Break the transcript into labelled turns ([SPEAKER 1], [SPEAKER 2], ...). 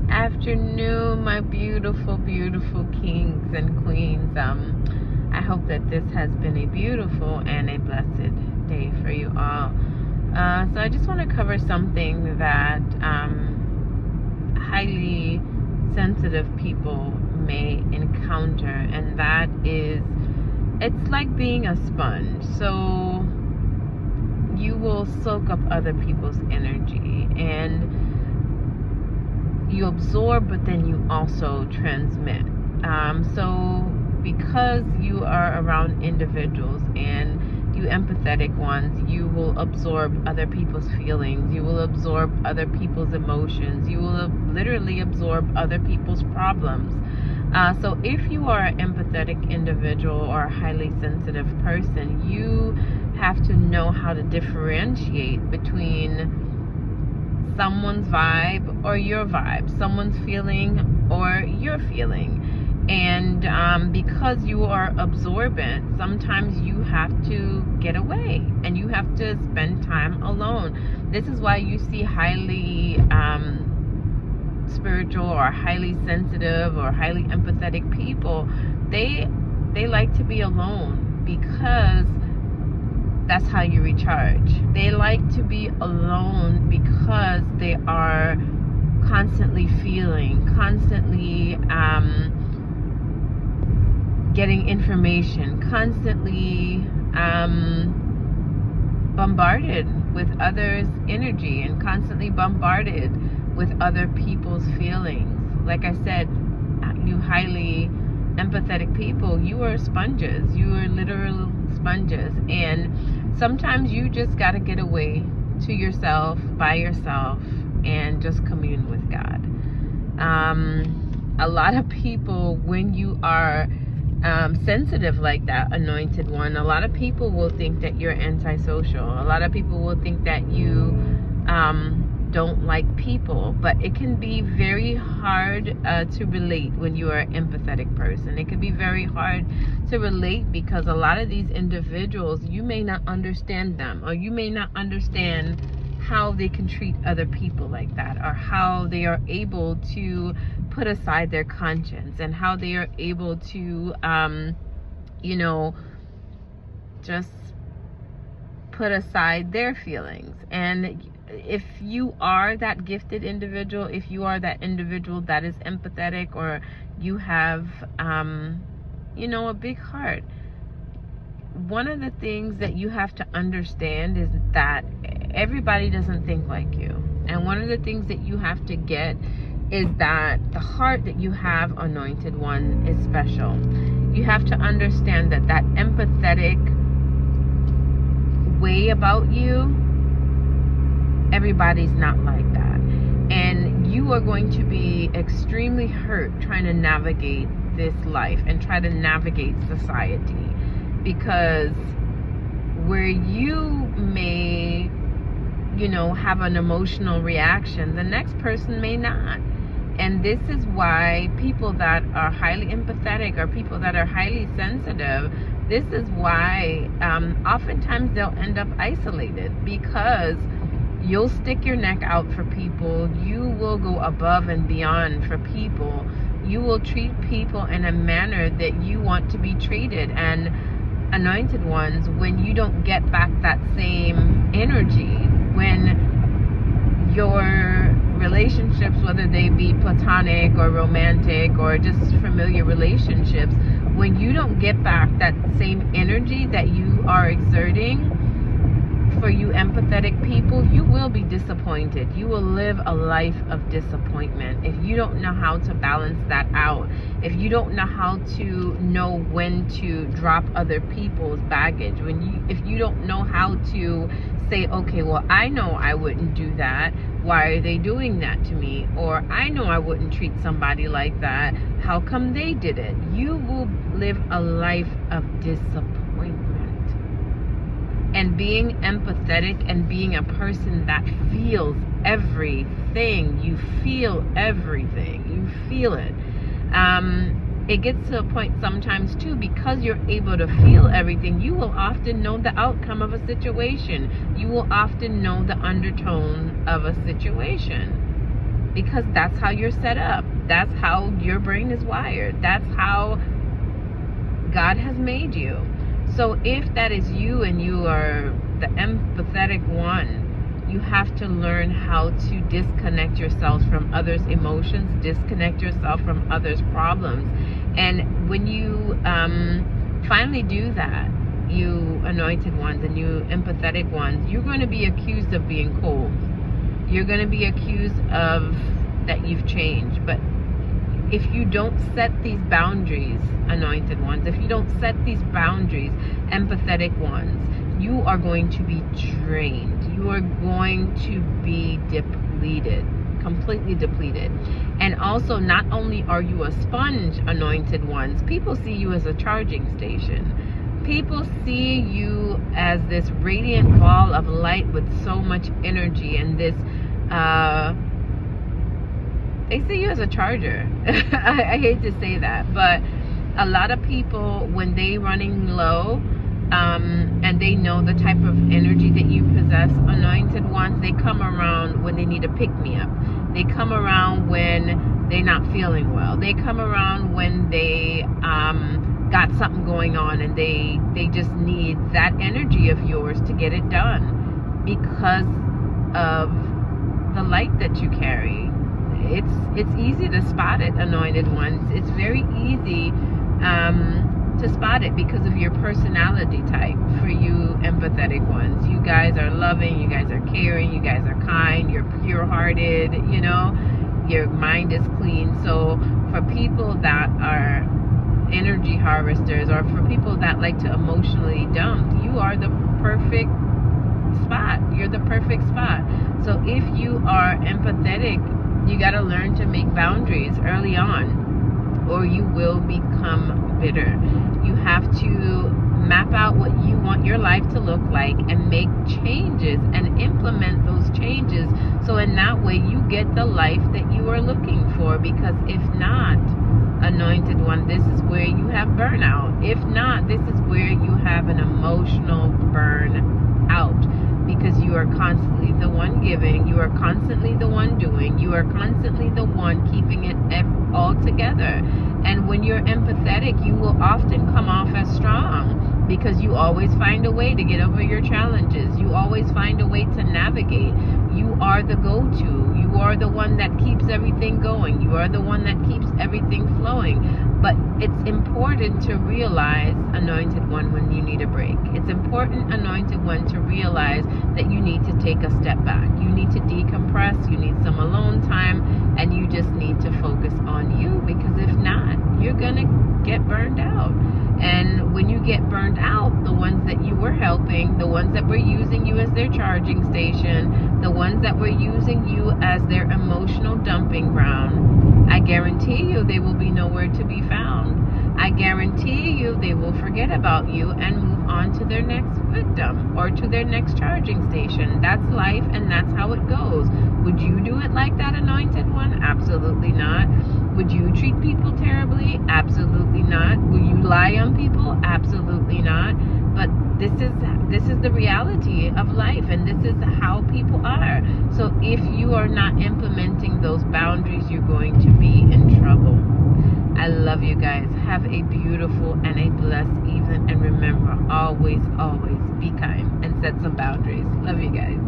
[SPEAKER 1] Good afternoon, my beautiful, beautiful kings and queens. I hope that this has been a beautiful and a blessed day for you all. So I just want to cover something that highly sensitive people may encounter, and that is, it's like being a sponge. So you will soak up other people's energy, and you absorb, but then you also transmit. So because you are around individuals, and you empathetic ones, you will absorb other people's feelings, you will absorb other people's emotions, you will literally absorb other people's problems. So if you are an empathetic individual or a highly sensitive person, you have to know how to differentiate between someone's vibe or your vibe, someone's feeling or your feeling. And because you are absorbent, sometimes you have to get away and you have to spend time alone. This is why you see highly spiritual or highly sensitive or highly empathetic people, they like to be alone, because that's how you recharge. They like to be alone because they are constantly feeling, constantly getting information, constantly bombarded with others' energy, and constantly bombarded with other people's feelings. Like I said, you highly empathetic people, you are sponges. You are literal sponges, and sometimes you just got to get away to yourself, by yourself, and just commune with God. A lot of people, when you are sensitive like that, anointed one, a lot of people will think that you're antisocial. A lot of people will think that you don't like people, but it can be very hard to relate when you are an empathetic person. It can be very hard to relate because a lot of these individuals, you may not understand them, or you may not understand how they can treat other people like that, or how they are able to put aside their conscience, and how they are able to just put aside their feelings. And if you are that gifted individual, if you are that individual that is empathetic, or you have a big heart, one of the things that you have to understand is that everybody doesn't think like you. And one of the things that you have to get is that the heart that you have, anointed one, is special. You have to understand that that empathetic way about you, everybody's not like that. And you are going to be extremely hurt trying to navigate this life and try to navigate society, because where you may have an emotional reaction, the next person may not. And this is why people that are highly empathetic, or people that are highly sensitive, this is why oftentimes they'll end up isolated, because you'll stick your neck out for people. You will go above and beyond for people. You will treat people in a manner that you want to be treated. And anointed ones, when you don't get back that same energy, when your relationships, whether they be platonic or romantic or just familiar relationships, when you don't get back that same energy that you are exerting, for you empathetic people, you will be disappointed. You will live a life of disappointment if you don't know how to balance that out. If you don't know how to know when to drop other people's baggage, if you don't know how to say, okay, well, I know I wouldn't do that. Why are they doing that to me? Or I know I wouldn't treat somebody like that. How come they did it? You will live a life of disappointment. And being empathetic and being a person that feels everything, you feel everything, you feel it. It gets to a point sometimes too, because you're able to feel everything, you will often know the outcome of a situation. You will often know the undertone of a situation. because that's how you're set up. That's how your brain is wired. That's how God has made you. So if that is you and you are the empathetic one, you have to learn how to disconnect yourself from others' emotions, disconnect yourself from others' problems. And when you finally do that, you anointed ones and you empathetic ones, you're going to be accused of being cold. You're going to be accused of that you've changed. But if you don't set these boundaries, anointed ones, if you don't set these boundaries, empathetic ones, you are going to be drained. You are going to be depleted, completely depleted. And also, not only are you a sponge, anointed ones, people see you as a charging station. People see you as this radiant ball of light with so much energy, and this they see you as a charger. I hate to say that, but a lot of people, when they running low, and they know the type of energy that you possess, anointed ones, they come around when they need a pick-me-up. They come around when they're not feeling well. They come around when they got something going on, and they just need that energy of yours to get it done because of the light that you carry. It's easy to spot it, anointed ones. It's very easy to spot it because of your personality type. For you empathetic ones, you guys are loving, you guys are caring, you guys are kind, you're pure-hearted, you know, your mind is clean. So for people that are energy harvesters, or for people that like to emotionally dump, you are the perfect spot. You're the perfect spot. So if you are empathetic, you got to learn to make boundaries early on, or you will become bitter. You have to map out what you want your life to look like and make changes and implement those changes, so in that way you get the life that you are looking for. Because if not, anointed one, this is where you have burnout. If not, this is where you have an emotional burnout, because you are constantly the one giving, you are constantly the one doing, you are constantly the one keeping it all together. And when you're empathetic, you will often come off as strong, because you always find a way to get over your challenges. You always find a way to navigate. You are the go-to. You are the one that keeps everything going. You are the one that keeps everything flowing. But it's important to realize, anointed one, when you need a break. It's important, anointed one, to realize that you need to take a step back. You need to decompress. You need some alone time, and you just need to focus on you, because if not, you're gonna get burned out. And when you get burned out, the ones that you were helping, the ones that were using you as their charging station, the ones that were using you as their emotional dumping ground, I guarantee you they will be nowhere to be found. I guarantee you they will forget about you and move on to their next victim or to their next charging station. That's life, and that's how it goes. Would you do it like that, anointed one? Absolutely not. Would you treat people terribly? Absolutely not. Will you lie on people? Absolutely not. But this is the reality of life, and this is how people are. So if you are not implementing those boundaries, you're going to be in trouble. I love you guys. Have a beautiful and a blessed evening, and remember, always, always be kind and set some boundaries. Love you guys.